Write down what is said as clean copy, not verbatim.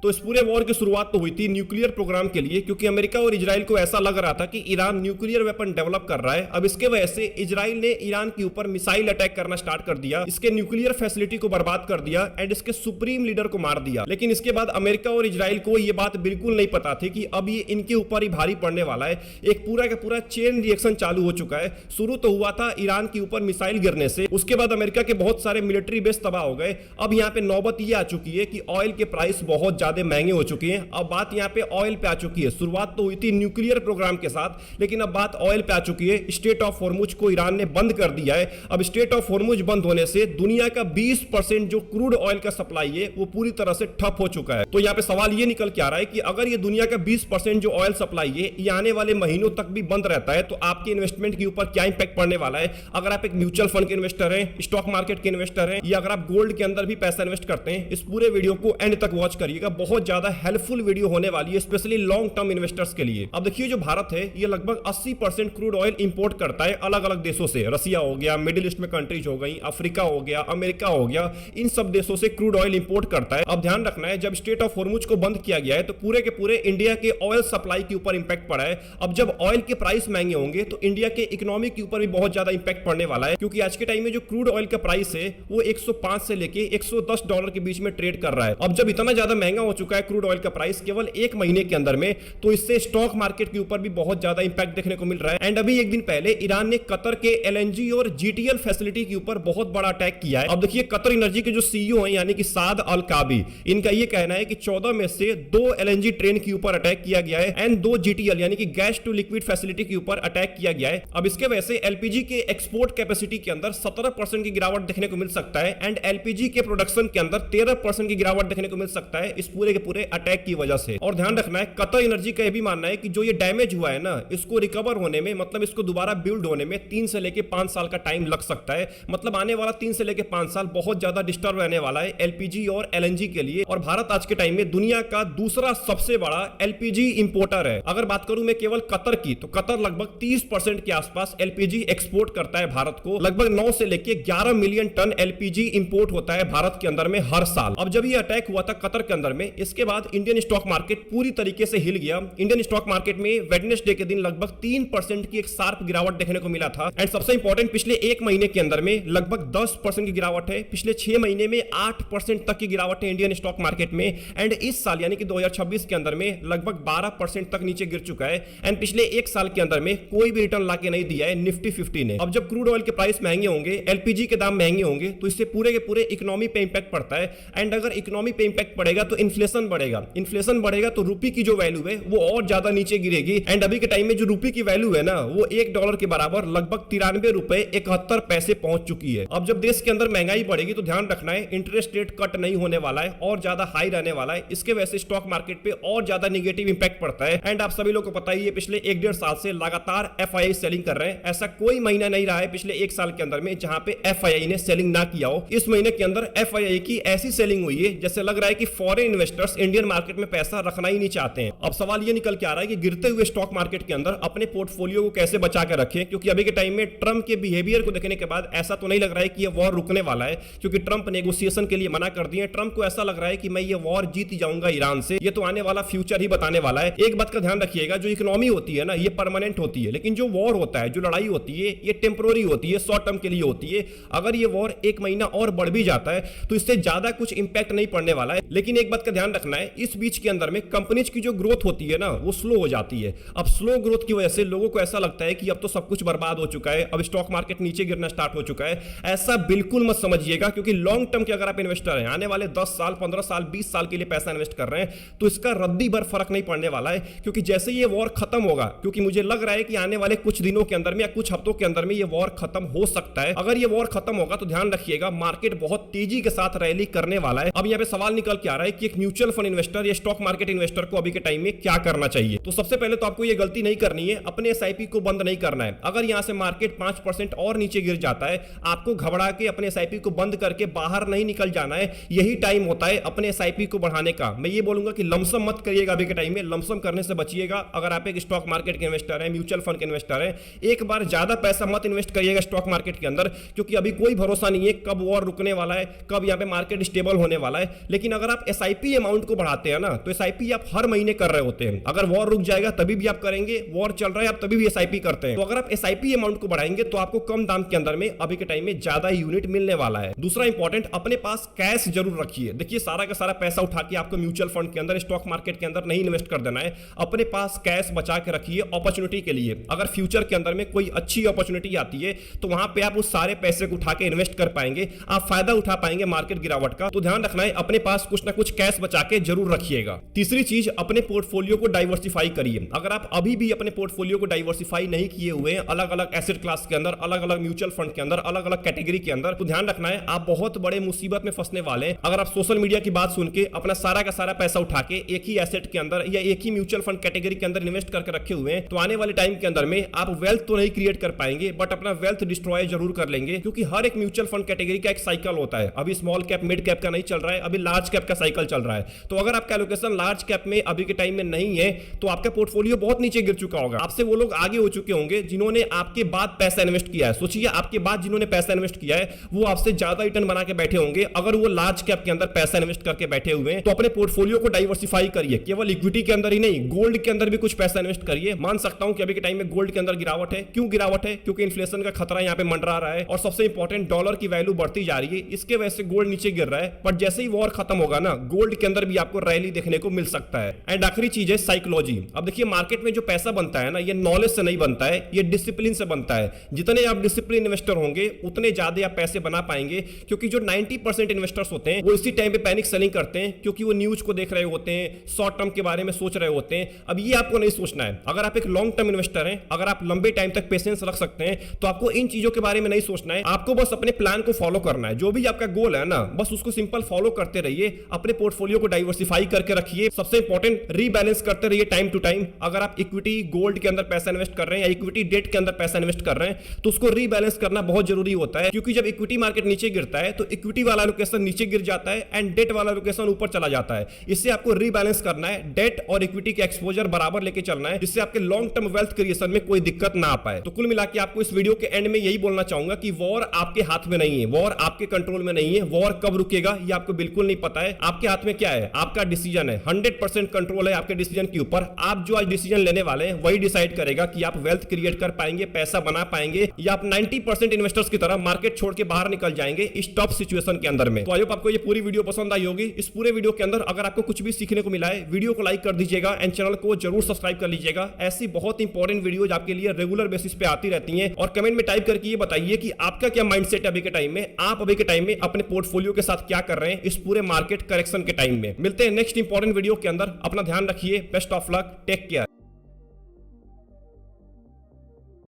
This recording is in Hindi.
तो इस पूरे वॉर की शुरुआत तो हुई थी न्यूक्लियर प्रोग्राम के लिए, क्योंकि अमेरिका और इजराइल को ऐसा लग रहा था कि ईरान न्यूक्लियर वेपन डेवलप कर रहा है। अब इसके वजह से इजराइल ने ईरान के ऊपर मिसाइल अटैक करना स्टार्ट कर दिया, इसके न्यूक्लियर फैसिलिटी को बर्बाद कर दिया एंड इसके सुप्रीम लीडर को मार दिया। लेकिन इसके बाद अमेरिका और इजराइल को यह बात बिल्कुल नहीं पता थी कि अब ये इनके ऊपर ही भारी पड़ने वाला है। एक पूरा का पूरा चेन रिएक्शन चालू हो चुका है। शुरू तो हुआ था ईरान के ऊपर मिसाइल गिरने से, उसके बाद अमेरिका के बहुत सारे मिलिट्री बेस तबाह हो गए। अब यहां पे नौबत ये आ चुकी है कि ऑयल के प्राइस बहुत ज्यादा महंगे हो चुके हैं। अब बात यहां पे ऑयल पे आ चुकी है। शुरुआत तो हुई थी न्यूक्लियर प्रोग्राम के साथ, लेकिन अब बात ऑयल पे आ चुकी है। स्ट्रेट ऑफ हॉर्मुज को ईरान ने बंद कर दिया है। अब स्ट्रेट ऑफ हॉर्मुज बंद होने से दुनिया का 20% जो क्रूड ऑयल का सप्लाई है वो पूरी तरह से ठप हो चुका है। तो यहां पे सवाल ये निकल के आ रहा है कि अगर ये दुनिया का 20% जो ऑयल सप्लाई है ये आने वाले महीनों तक भी बंद रहता है तो आपके इन्वेस्टमेंट के ऊपर क्या इंपैक्ट पड़ने वाला है। अगर आप एक म्यूचुअल फंड के इन्वेस्टर हैं, स्टॉक मार्केट के इन्वेस्टर हैं, या अगर आप गोल्ड के अंदर भी पैसा इन्वेस्ट करते हैं, इस पूरे वीडियो को एंड तक वॉच करिएगा। बहुत ज्यादा हेल्पफुल वीडियो होने वाली है, स्पेशली लॉन्ग टर्म इन्वेस्टर्स के लिए। अब देखिए, जो भारत है ये लगभग 80% क्रूड ऑयल इंपोर्ट करता है अलग अलग देशों से। रसिया हो गया, मिडिल ईस्ट में कंट्रीज हो गई, अफ्रीका हो गया, अमेरिका हो गया, इन सब देशों से क्रूड ऑयल इंपोर्ट करता है। अब ध्यान रखना है, जब स्ट्रेट ऑफ हॉर्मुज को बंद किया गया है तो पूरे के पूरे इंडिया के ऑयल सप्लाई के ऊपर इंपैक्ट पड़ा है। अब जब ऑयल के प्राइस महंगे होंगे तो इंडिया के इकोनॉमी के ऊपर भी बहुत ज्यादा इंपैक्ट पड़ने वाला है, क्योंकि आज के टाइम में जो क्रूड ऑयल का प्राइस है वो 105 से लेके 110 डॉलर के बीच में ट्रेड कर रहा है। अब जब इतना ज्यादा महंगा हो चुका है क्रूड ऑयल का प्राइस केवल एक महीने के अंदर में, तो इससे स्टॉक मार्केट के ऊपर भी बहुत ज्यादा इंपैक्ट देखने को मिल रहा है। एंड अभी एक दिन पहले ईरान ने कतर के एलएनजी और जीटीएल फैसिलिटी के ऊपर बहुत बड़ा अटैक किया है। अब देखिए, कतर एनर्जी के जो सीईओ हैं यानी कि साद अल काबी, इनका यह कहना है कि 14 में से 2 एलएनजी ट्रेन के ऊपर अटैक किया गया है एंड 2 जीटीएल यानी कि गैस टू लिक्विड फैसिलिटी के ऊपर अटैक किया गया है। अब इसके वजह से एलपीजी के एक्सपोर्ट कैपेसिटी के अंदर 17% की गिरावट देखने को मिल सकता है एंड एलपीजी के प्रोडक्शन के अंदर 13% की गिरावट देखने को मिल सकता है इस पूरे के पूरे अटैक की वजह से। और ध्यान रखना है, कतर एनर्जी का यह भी मानना है कि जो ये डैमेज हुआ है ना, इसको रिकवर होने में, मतलब इसको दोबारा बिल्ड होने में 3 से लेके 5 साल का टाइम लग सकता है। मतलब आने वाला 3 से लेके 5 साल बहुत ज्यादा डिस्टर्ब रहने वाला है एलपीजी और एलएनजी के लिए। और भारत आज के टाइम में दुनिया का दूसरा सबसे बड़ा एलपीजी इंपोर्टर है। अगर बात करूं मैं केवल कतर की, तो कतर लगभग 30% के आसपास एलपीजी एक्सपोर्ट करता है भारत को। लगभग 9 से लेके 11 मिलियन टन एलपीजी इंपोर्ट होता है भारत के अंदर में हर साल। अब जब ये अटैक हुआ था कतर के अंदर में, इसके बाद इंडियन स्टॉक मार्केट पूरी तरीके से हिल गया। इंडियन स्टॉक मार्केट में वेडनेसडे के दिन लगभग 3% की एक शार्प गिरावट देखने को मिला था। एंड सबसे इंपॉर्टेंट, पिछले एक महीने के अंदर में लगभग 10% की गिरावट है। पिछले 6 महीने में 8% तक की गिरावट है इंडियन स्टॉक मार्केट में। एंड इस साल यानी कि 2026 के अंदर में लगभग 12% तक नीचे गिर चुका है। एंड पिछले एक साल के अंदर में कोई भी रिटर्न लाके नहीं दिया है निफ्टी 50 ने। अब जब क्रूड ऑयल के प्राइस महंगे होंगे, एलपीजी के दाम महंगे होंगे, तो इससे पूरे के पूरे इकोनॉमी पे इंपैक्ट पड़ता है। एंड अगर इकोनॉमी पे इंपैक्ट पड़ेगा तो इन्फ्लेशन बढ़ेगा। इन्फ्लेशन बढ़ेगा तो रुपये की जो वैल्यू है वो और ज्यादा नीचे गिरेगी। एंड अभी के टाइम में जो रुपये की वैल्यू है ना, वो $1 के बराबर लगभग 93 रुपए 71 पैसे पहुंच चुकी है। अब जब देश के अंदर महंगाई बढ़ेगी तो ध्यान रखना है, इंटरेस्ट रेट कट नहीं होने वाला है और ज्यादा हाई रहने वाला है। इसके वजह से स्टॉक मार्केट पे और ज्यादा नेगेटिव इंपैक्ट पड़ता है। एंड आप सभी लोगों को पता ही है, पिछले 1-1.5 साल से लगातार एफआईआई सेलिंग कर रहे हैं। ऐसा कोई महीना नहीं रहा है पिछले एक साल के अंदर में जहां पे एफआईआई ने सेलिंग ना किया हो। इस महीने के अंदर एफआईआई की ऐसी सेलिंग हुई है जैसे लग रहा है कि फॉरेन इन्वेस्टर्स इंडियन मार्केट में पैसा रखना ही नहीं चाहते हैं। अब सवाल ये निकल के आ रहा है कि गिरते हुए स्टॉक मार्केट के अंदर अपने पोर्टफोलियो को कैसे बचा कर रखें, क्योंकि अभी के टाइम में ट्रंप के बिहेवियर को देखने के बाद ऐसा तो नहीं लग रहा है कि ये वॉर रुकने वाला है, क्योंकि ट्रंप नेगोशिएशन के लिए मना कर दिए। ट्रंप को ऐसा लग रहा है कि मैं ये वॉर जीत जाऊंगा ईरान से। ये तो आने वाला फ्यूचर ही बताने वाला है। एक बात का ध्यान रखिएगा, जो इकोनॉमी होती है ना, ये परमानेंट होती है, लेकिन जो वॉर होता है, जो लड़ाई होती है, ये टेम्पोररी होती है, शॉर्ट टर्म के लिए होती है। अगर ये वॉर एक महीना और बढ़ भी जाता है तो इससे ज्यादा कुछ इंपैक्ट नहीं पड़ने वाला है। लेकिन एक बात का ध्यान रखना है, इस बीच के अंदर में कंपनीज की जो ग्रोथ होती है ना, वो स्लो हो जाती है। अब स्लो ग्रोथ की वजह से लोगों को ऐसा लगता है कि अब तो सब कुछ बर्बाद हो चुका है, अब स्टॉक मार्केट नीचे गिरना स्टार्ट हो चुका है। ऐसा बिल्कुल मत समझिएगा, क्योंकि लॉन्ग टर्म के अगर आप इन्वेस्टर हैं, आने वाले 10 साल, 15 साल, 20 साल के लिए पैसा इन्वेस्ट कर रहे हैं, तो इसका रद्दी भर फर्क नहीं पड़ने वाला है। क्योंकि जैसे ये वॉर खत्म होगा, क्योंकि मुझे लग रहा है कि आने वाले कुछ दिनों के अंदर में या कुछ हफ्तों के अंदर में ये वॉर खत्म हो सकता है। अगर ये वॉर खत्म होगा तो ध्यान रखिएगा, मार्केट बहुत तेजी के साथ रैली करने वाला है। अब यहाँ पे सवाल निकल के आ रहा है कि एक म्यूचुअल फंड इन्वेस्टर या स्टॉक मार्केट इन्वेस्टर को अभी के टाइम में क्या करना चाहिए। तो सबसे पहले तो आपको ये गलती नहीं करनी है, अपने एसआईपी को बंद नहीं करना है। अगर यहां से मार्केट 5% और नीचे गिर जाता है, आपको घबरा के अपने एसआईपी को बंद करके बाहर नहीं निकल जाना है। यही टाइम होता है अपने एसआईपी को बढ़ाने का। मैं ये बोलूंगा कि लमसम मत करिएगा अभी के टाइम में, लमसम करने से बचिएगा। अगर आप एक स्टॉक मार्केट के इन्वेस्टर हैं, म्यूचुअल फंड के इन्वेस्टर हैं, एक बार ज्यादा पैसा मत इन्वेस्ट करिएगा स्टॉक मार्केट के अंदर, क्योंकि अभी कोई भरोसा नहीं है कब वॉर रुकने वाला है, कब यहां पे मार्केट स्टेबल होने वाला है। लेकिन अगर आप एसआईपी एसआईपी अमाउंट को बढ़ाते हैं ना, तो एसआईपी आप हर महीने कर रहे होते हैं। अगर वॉर रुक जाएगा तभी भी आप करेंगे, वॉर चल रहा है आप तभी भी एसआईपी करते हैं। तो अगर आप एसआईपी अमाउंट को बढ़ाएंगे तो आपको कम दाम के अंदर में अभी के टाइम में ज्यादा यूनिट मिलने वाला है। दूसरा इंपॉर्टेंट, अपने पास कैश जरूर रखिए। देखिए सारा का सारा पैसा उठा के आपको म्यूचुअल फंड के अंदर, स्टॉक मार्केट के अंदर नहीं इन्वेस्ट कर देना है। अपने पास कैश बचा के रखिए अपॉर्चुनिटी के लिए। अगर फ्यूचर के अंदर में कोई अच्छी अपॉर्चुनिटी आती है तो वहां पे आप उस सारे पैसे को उठा के इन्वेस्ट कर पाएंगे, आप फायदा उठा पाएंगे मार्केट गिरावट का। तो ध्यान रखना है, अपने पास कुछ ना कुछ कैश बचा के जरूर रखिएगा। तीसरी चीज, अपने पोर्टफोलियो को डाइवर्सिफाई करिए। अगर आप अभी भी अपने पोर्टफोलियो को डाइवर्सिफाई नहीं किए हुए हैं अलग अलग एसेट क्लास के अंदर, अलग अलग म्यूचुअल फंड के अंदर, अलग अलग कैटेगरी के अंदर, तो ध्यान रखना है आप बहुत बड़े मुसीबत में फंसने वाले हैं। अगर आप सोशल मीडिया की बात सुन के अपना सारा का सारा पैसा उठा के एक ही एसेट के अंदर या एक ही म्यूचुअल फंड कैटेगरी के अंदर इन्वेस्ट करके रखे हुए हैं, तो आने वाले टाइम के अंदर में आप वेल्थ तो नहीं क्रिएट कर पाएंगे बट अपना वेल्थ डिस्ट्रॉय जरूर कर लेंगे। क्योंकि हर एक म्यूचुअल फंड कैटेगरी का एक साइकिल होता है। अभी स्मॉल कैप मिड कैप का नहीं चल रहा है, अभी लार्ज कैप का साइकिल चल रहा है। तो अगर आपका एलोकेशन लार्ज कैप में अभी के टाइम में नहीं है तो आपका पोर्टफोलियो बहुत नीचे गिर चुका होगा। आपसे वो लोग आगे हो चुके होंगे जिन्होंने आपके बाद पैसा इन्वेस्ट किया है। सोचिए आपके बाद जिन्होंने पैसा इन्वेस्ट किया है वो आपसे ज्यादा रिटर्न बना के बैठे होंगे। अगर वो लार्ज कैप के अंदर पैसा इन्वेस्ट करके बैठे हुए हैं तो अपने पोर्टफोलियो को डाइवर्सिफाई करिए। केवल इक्विटी के अंदर ही नहीं, गोल्ड के अंदर भी कुछ पैसा इन्वेस्ट करिए। मान सकता हूं कि अभी के टाइम में गोल्ड के अंदर गिरावट है। क्यों गिरावट है? क्योंकि इन्फ्लेशन का खतरा यहां पे मंडरा रहा है और सबसे इंपॉर्टेंट डॉलर की वैल्यू बढ़ती जा रही है। इसके वजह से गोल्ड नीचे गिर रहा है। बट जैसे ही वॉर खत्म होगा ना, गोल्ड के अंदर भी आपको रैली देखने को मिल सकता है। एंड आखिरी चीज है साइकोलॉजी। अब देखिए मार्केट में जो पैसा बनता है ना, ये नॉलेज से नहीं बनता है, ये डिसिप्लिन से बनता है। जितने आप डिसिप्लिन इन्वेस्टर होंगे उतने ज्यादा आप पैसे बना पाएंगे। क्योंकि जो 90% इन्वेस्टर्स होते हैं वो इसी टाइम पे पैनिक सेलिंग करते हैं, क्योंकि वो न्यूज को देख रहे होते हैं, शॉर्ट टर्म के बारे में सोच रहे होते हैं। अब ये आपको नहीं सोचना है। अगर आप एक लॉन्ग टर्म इन्वेस्टर हैं, अगर आप लंबे टाइम तक पेशेंस रख सकते हैं तो आपको इन चीजों के बारे में नहीं सोचना है। आपको बस अपने प्लान को फॉलो करना है। जो भी आपका गोल है ना, बस उसको सिंपल फॉलो करते रहिए। अपने पोर्टफोलियो को डाइवर्सिफाई करके रखिए। सबसे इंपॉर्टेंट, रीबैलेंस करते रहिए टाइम टू टाइम। अगर आप इक्विटी गोल्ड के अंदर पैसा इन्वेस्ट कर रहे हैं या इक्विटी डेट के अंदर पैसा इन्वेस्ट कर रहे हैं तो उसको रीबैलेंस करना बहुत जरूरी होता है। क्योंकि जब इक्विटी मार्केट नीचे गिरता है तो इक्विटी वाला लोकेशन नीचे गिर जाता है एंड डेट वाला लोकेशन ऊपर चला जाता है। इससे आपको रीबैलेंस करना है। डेट और इक्विटी के एक्सपोजर बराबर लेके चलना है, जिससे आपके लॉन्ग टर्म वेल्थ क्रिएशन में कोई दिक्कत ना आ पाए। तो कुल मिला के आपको इस वीडियो के एंड में यही बोलना चाहूंगा कि वॉर आपके हाथ में नहीं है, वॉर आपके कंट्रोल में नहीं है। वॉर कब रुकेगा ये आपको बिल्कुल नहीं पता है। आपके हाथ में क्या है? आपका डिसीजन है। 100% कंट्रोल है आपके डिसीजन के ऊपर। आप जो आज डिसीजन लेने वाले हैं वही डिसाइड करेगा कि आप वेल्थ क्रिएट कर पाएंगे, पैसा बना पाएंगे, या आप 90% इन्वेस्टर्स की तरह मार्केट छोड़ के बाहर निकल जाएंगे इस टफ सिचुएशन के अंदर में। तो आई होप आपको ये पूरी वीडियो पसंद आई होगी। इस पूरे वीडियो के अंदर अगर आपको कुछ भी सीखने को मिला है, वीडियो को लाइक कर दीजिएगा एंड चैनल को जरूर सब्सक्राइब कर लीजिएगा। ऐसी बहुत इंपॉर्टेंट वीडियोज आपके लिए रेगुलर बेसिस पे आती रहती हैं। और कमेंट में टाइप करके ये बताइए कि आपका क्या माइंडसेट है अभी के टाइम में। आप अभी के टाइम में अपने पोर्टफोलियो के साथ क्या कर रहे हैं इस पूरे मार्केट करेक्शन के टाइम में। मिलते हैं नेक्स्ट इंपॉर्टेंट वीडियो के अंदर। अपना ध्यान रखिए। Best of luck, take care.